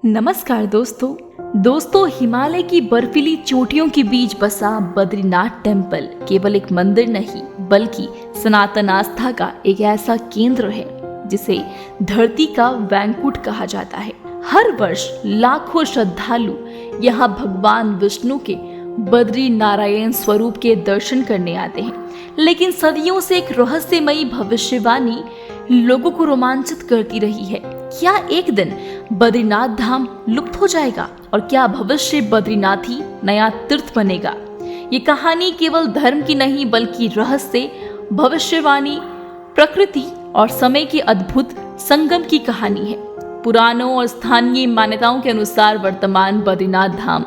नमस्कार दोस्तों हिमालय की बर्फीली चोटियों के बीच बसा बद्रीनाथ टेम्पल केवल एक मंदिर नहीं बल्कि सनातन आस्था का एक ऐसा केंद्र है जिसे धरती का वैंकुट कहा जाता है। हर वर्ष लाखों श्रद्धालु यहाँ भगवान विष्णु के बद्री नारायण स्वरूप के दर्शन करने आते हैं। लेकिन सदियों से एक रहस्यमयी भविष्यवाणी लोगों को रोमांचित करती रही है। क्या एक दिन बद्रीनाथ धाम लुप्त हो जाएगा और क्या भविष्य बद्रीनाथ ही नया तीर्थ बनेगा? ये कहानी केवल धर्म की नहीं बल्कि रहस्य, भविष्यवाणी, प्रकृति और समय के अद्भुत संगम की कहानी है। पुराणों और स्थानीय मान्यताओं के अनुसार वर्तमान बद्रीनाथ धाम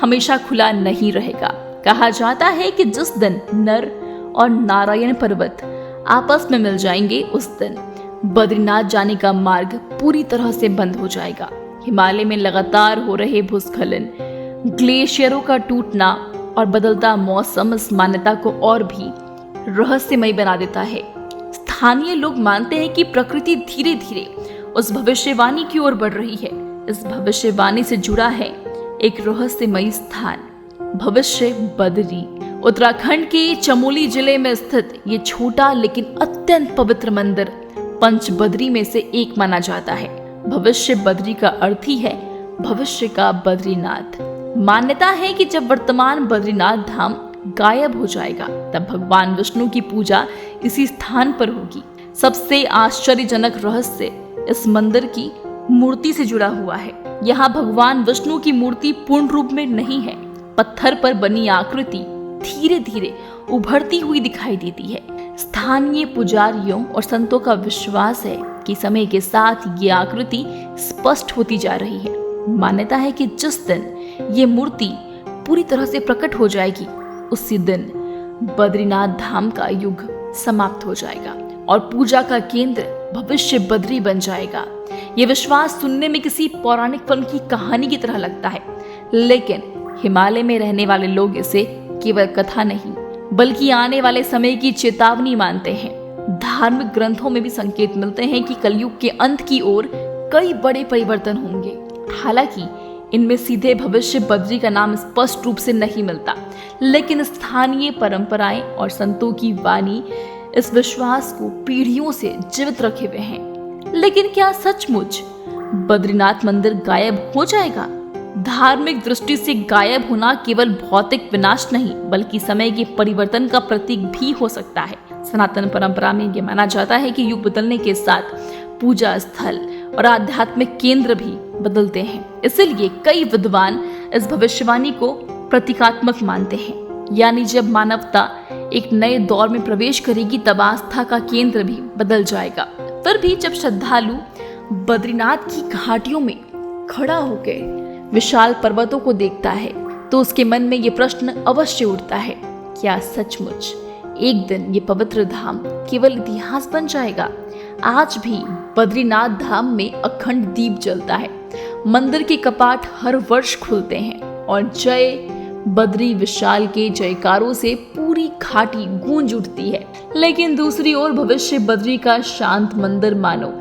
हमेशा खुला नहीं रहेगा। कहा जाता है कि जिस दिन नर और नारायण पर्वत आपस में मिल जाएंगे उस दिन बद्रीनाथ जाने का मार्ग पूरी तरह से बंद हो जाएगा। हिमालय में लगातार हो रहे भूस्खलन, ग्लेशियरों का टूटना और बदलता मौसम इस मान्यता को और भी रहस्यमय बना देता है। स्थानीय लोग मानते हैं कि प्रकृति धीरे धीरे उस भविष्यवाणी की ओर बढ़ रही है। इस भविष्यवाणी से जुड़ा है एक रहस्यमयी स्थान, भविष्य बद्री। उत्तराखंड के चमोली जिले में स्थित ये छोटा लेकिन अत्यंत पवित्र मंदिर पंचबद्री में से एक माना जाता है। भविष्य बद्री का अर्थ ही है भविष्य का बद्रीनाथ। मान्यता है कि जब वर्तमान बद्रीनाथ धाम गायब हो जाएगा तब भगवान विष्णु की पूजा इसी स्थान पर होगी। सबसे आश्चर्यजनक रहस्य इस मंदिर की मूर्ति से जुड़ा हुआ है। यहाँ भगवान विष्णु की मूर्ति पूर्ण रूप में नहीं है। पत्थर पर बनी आकृति धीरे धीरे उभरती हुई दिखाई देती है। स्थानीय पुजारियों और संतों का विश्वास है कि समय के साथ ये आकृति स्पष्ट होती जा रही है। मान्यता है कि जिस दिन ये मूर्ति पूरी तरह से प्रकट हो जाएगी उसी दिन बद्रीनाथ धाम का युग समाप्त हो जाएगा और पूजा का केंद्र भविष्य बद्री बन जाएगा। ये विश्वास सुनने में किसी पौराणिक फिल्म की कहानी की तरह लगता है, लेकिन हिमालय में रहने वाले लोग इसे केवल कथा नहीं बल्कि आने वाले समय की चेतावनी मानते हैं। धार्मिक ग्रंथों में भी संकेत मिलते हैं कि कलयुग के अंत की ओर कई बड़े परिवर्तन होंगे। हालांकि इनमें सीधे भविष्य बद्री का नाम स्पष्ट रूप से नहीं मिलता, लेकिन स्थानीय परंपराएं और संतों की वाणी इस विश्वास को पीढ़ियों से जीवित रखे हुए हैं। लेकिन क्या सचमुच बद्रीनाथ मंदिर गायब हो जाएगा? धार्मिक दृष्टि से गायब होना केवल भौतिक विनाश नहीं बल्कि समय के परिवर्तन का प्रतीक भी हो सकता है। सनातन परंपरा में यह माना जाता है कि युग बदलने के साथ पूजा स्थल और आध्यात्मिक केंद्र भी बदलते हैं। इसलिए कई विद्वान इस भविष्यवाणी को प्रतीकात्मक मानते हैं, यानी जब मानवता एक नए दौर में प्रवेश करेगी तब आस्था का केंद्र भी बदल जाएगा। फिर भी जब श्रद्धालु बद्रीनाथ की घाटियों में खड़ा होकर विशाल पर्वतों को देखता है तो उसके मन में ये प्रश्न अवश्य उठता है, क्या सचमुच एक दिन ये पवित्र धाम केवल इतिहास बन जाएगा? आज भी बद्रीनाथ धाम में अखंड दीप जलता है, मंदिर के कपाट हर वर्ष खुलते हैं और जय बद्री विशाल के जयकारों से पूरी घाटी गूंज उठती है। लेकिन दूसरी ओर भविष्य बद्री का शांत मंदिर मानो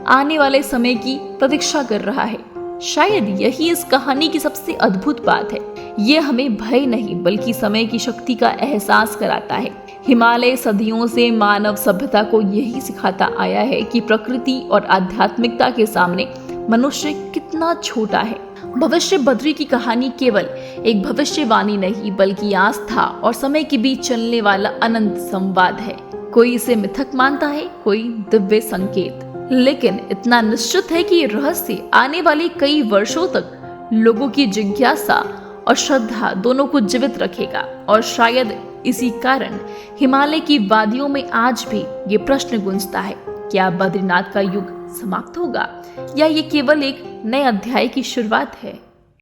आने वाले समय की प्रतीक्षा कर रहा है। शायद यही इस कहानी की सबसे अद्भुत बात है। ये हमें भय नहीं बल्कि समय की शक्ति का एहसास कराता है। हिमालय सदियों से मानव सभ्यता को यही सिखाता आया है कि प्रकृति और आध्यात्मिकता के सामने मनुष्य कितना छोटा है। भविष्य बद्री की कहानी केवल एक भविष्यवाणी नहीं बल्कि आस्था और समय के बीच चलने वाला अनंत संवाद है। कोई इसे मिथक मानता है, कोई दिव्य संकेत, लेकिन इतना निश्चित है कि ये रहस्य आने वाले कई वर्षों तक लोगों की जिज्ञासा और श्रद्धा दोनों को जीवित रखेगा। और शायद इसी कारण हिमालय की वादियों में आज भी ये प्रश्न गूंजता है, क्या बद्रीनाथ का युग समाप्त होगा या ये केवल एक नए अध्याय की शुरुआत है?